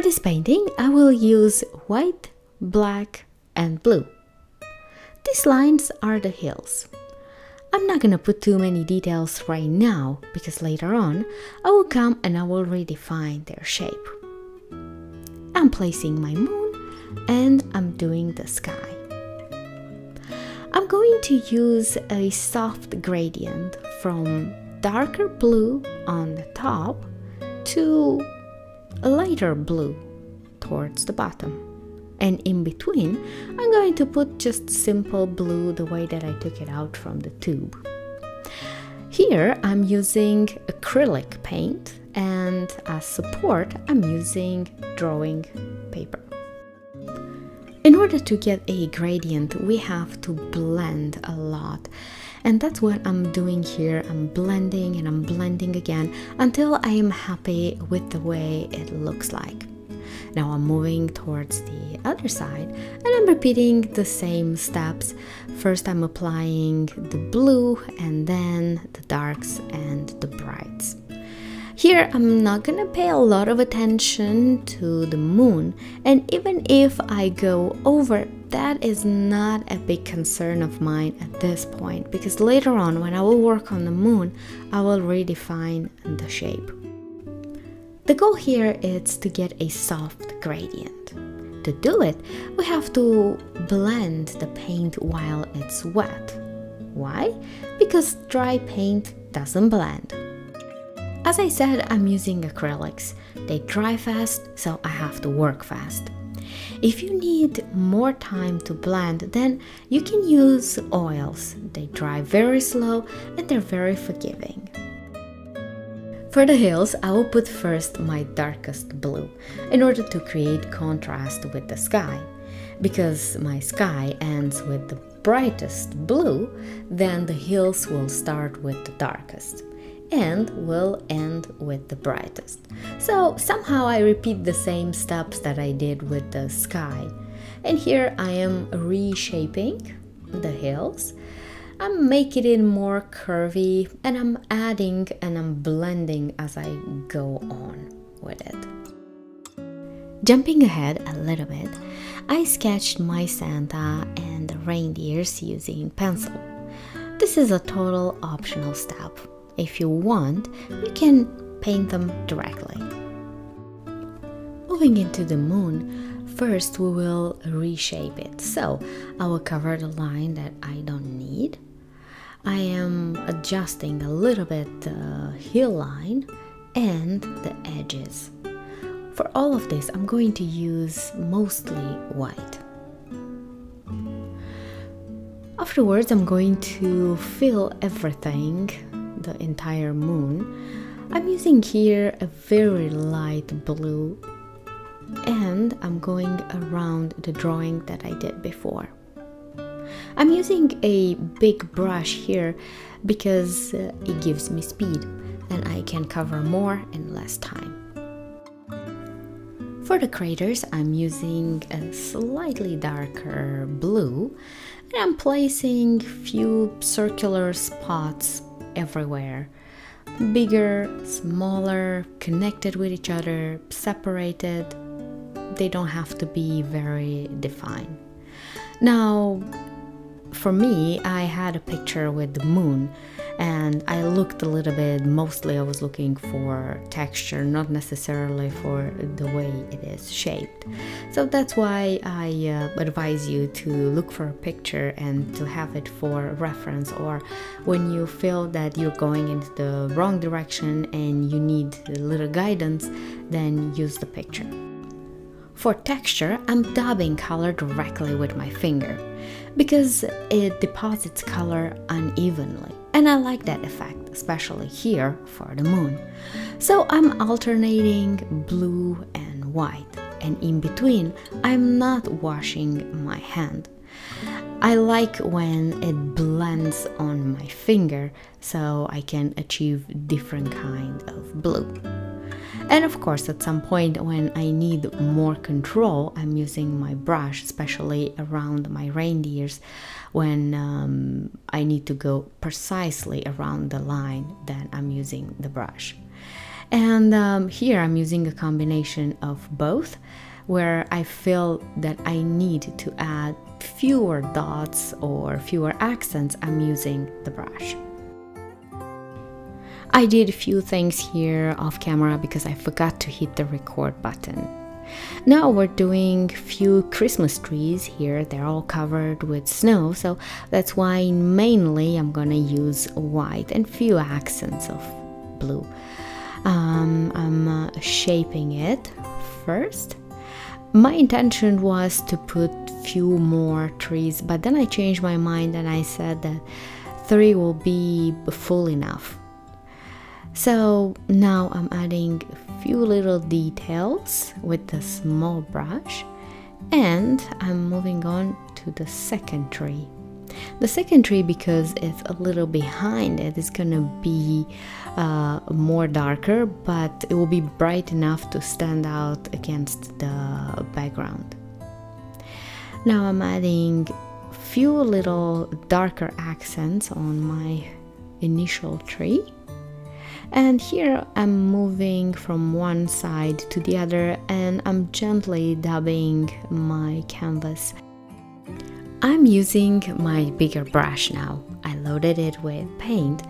this painting, I will use white, black, and blue. These lines are the hills. I'm not gonna put too many details right now because later on I will come and I will redefine their shape. I'm placing my moon and I'm doing the sky. I'm going to use a soft gradient from darker blue on the top to a lighter blue towards the bottom. And in between, I'm going to put just simple blue the way that I took it out from the tube. Here I'm using acrylic paint, and as support I'm using drawing paper. In order to get a gradient, we have to blend a lot. And that's what I'm doing here. I'm blending and I'm blending again until I am happy with the way it looks like. Now I'm moving towards the other side and I'm repeating the same steps. First I'm applying the blue and then the darks and the brights. Here I'm not gonna pay a lot of attention to the moon, and even if I go over, that is not a big concern of mine at this point, because later on when I will work on the moon, I will redefine the shape. The goal here is to get a soft gradient. To do it, we have to blend the paint while it's wet. Why? Because dry paint doesn't blend. As I said, I'm using acrylics. They dry fast, so I have to work fast. If you need more time to blend, then you can use oils. They dry very slow and they're very forgiving. For the hills, I will put first my darkest blue in order to create contrast with the sky. Because my sky ends with the brightest blue, then the hills will start with the darkest and will end with the brightest. So somehow I repeat the same steps that I did with the sky. And here I am reshaping the hills. I'm making it more curvy and I'm adding and I'm blending as I go on with it. Jumping ahead a little bit, I sketched my Santa and the reindeers using pencil. This is a total optional step. If you want, you can paint them directly. Moving into the moon, first we will reshape it. So I will cover the line that I don't need. I am adjusting a little bit the hill line and the edges. For all of this, I'm going to use mostly white. Afterwards, I'm going to fill everything, the entire moon. I'm using here a very light blue and I'm going around the drawing that I did before. I'm using a big brush here because it gives me speed and I can cover more in less time. For the craters, I'm using a slightly darker blue and I'm placing few circular spots everywhere. Bigger, smaller, connected with each other, separated. They don't have to be very defined. Now, for me, I had a picture with the moon and I looked a little bit, mostly I was looking for texture, not necessarily for the way it is shaped. So that's why I advise you to look for a picture and to have it for reference, or when you feel that you're going into the wrong direction and you need a little guidance, then use the picture. For texture, I'm dabbing color directly with my finger because it deposits color unevenly. And I like that effect, especially here for the moon. So I'm alternating blue and white, and in between, I'm not washing my hand. I like when it blends on my finger so I can achieve different kind of blue. And of course, at some point when I need more control, I'm using my brush, especially around my reindeers, when I need to go precisely around the line, then I'm using the brush. And here I'm using a combination of both, where I feel that I need to add fewer dots or fewer accents. I'm using the brush. I did a few things here off camera because I forgot to hit the record button. Now we're doing few Christmas trees here. They're all covered with snow, so that's why mainly I'm gonna use white and few accents of blue. I'm shaping it first. My intention was to put few more trees, but then I changed my mind and I said that 3 will be full enough. So now I'm adding a few little details with the small brush, and I'm moving on to the second tree. The second tree, because it's a little behind it, is gonna be more darker, but it will be bright enough to stand out against the background. Now I'm adding few little darker accents on my initial tree. And here I'm moving from one side to the other and I'm gently dabbing my canvas. I'm using my bigger brush now. I loaded it with paint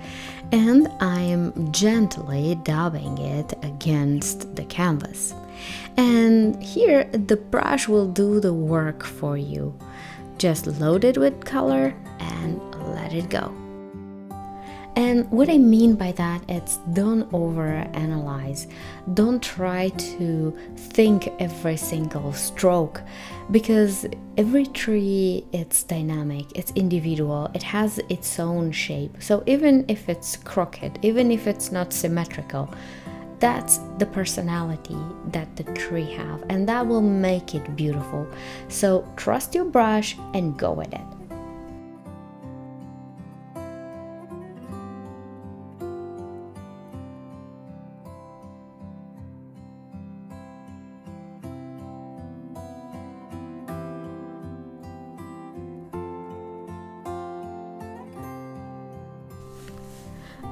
and I am gently dabbing it against the canvas. And here the brush will do the work for you. Just load it with color and let it go. And what I mean by that, it's don't overanalyze. Don't try to think every single stroke, because every tree, it's dynamic, it's individual, it has its own shape. So even if it's crooked, even if it's not symmetrical, that's the personality that the tree have, and that will make it beautiful. So trust your brush and go with it.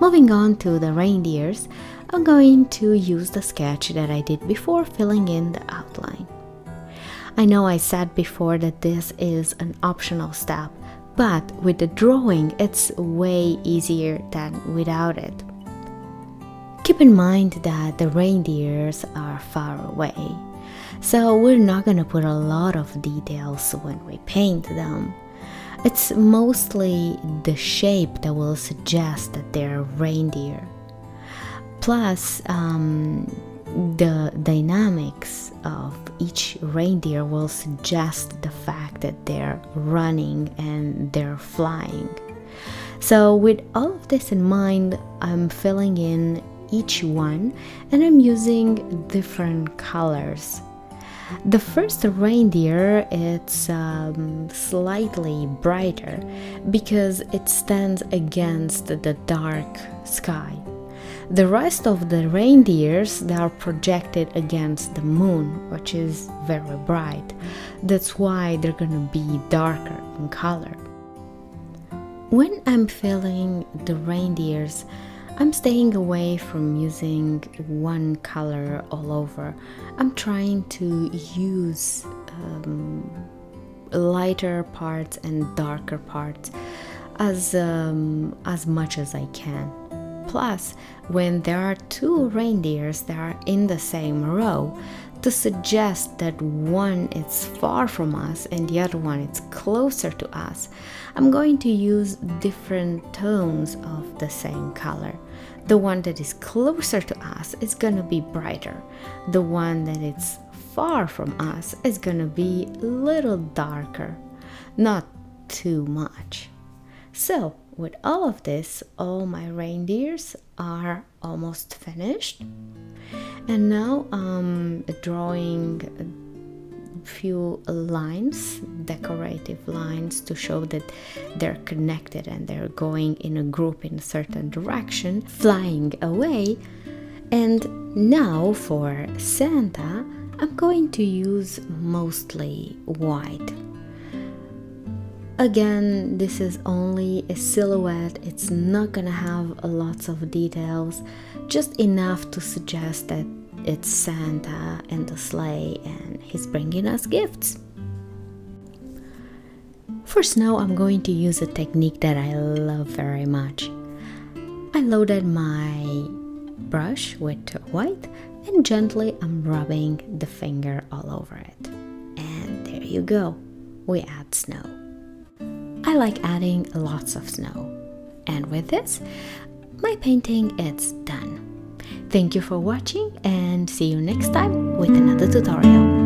Moving on to the reindeers, I'm going to use the sketch that I did before filling in the outline. I know I said before that this is an optional step, but with the drawing it's way easier than without it. Keep in mind that the reindeers are far away, so we're not gonna put a lot of details when we paint them. It's mostly the shape that will suggest that they're reindeer. Plus, the dynamics of each reindeer will suggest the fact that they're running and they're flying. So with all of this in mind, I'm filling in each one and I'm using different colors. The first reindeer, it's slightly brighter because it stands against the dark sky. The rest of the reindeers, they are projected against the moon, which is very bright. That's why they're gonna be darker in color. When I'm filling the reindeers, I'm staying away from using one color all over. I'm trying to use lighter parts and darker parts as much as I can. Plus, when there are two reindeers that are in the same row, to suggest that one is far from us and the other one is closer to us, I'm going to use different tones of the same color. The one that is closer to us is gonna be brighter. The one that is far from us is gonna be a little darker, not too much. So with all of this, all my reindeers are almost finished. And now I'm drawing a few lines, decorative lines, to show that they're connected and they're going in a group in a certain direction, flying away. And now for Santa, I'm going to use mostly white. Again, this is only a silhouette. It's not gonna have lots of details, just enough to suggest that it's Santa and the sleigh and he's bringing us gifts. For snow, I'm going to use a technique that I love very much. I loaded my brush with white and gently I'm rubbing the finger all over it. And there you go, we add snow. I like adding lots of snow. And with this, my painting is done. Thank you for watching and see you next time with another tutorial.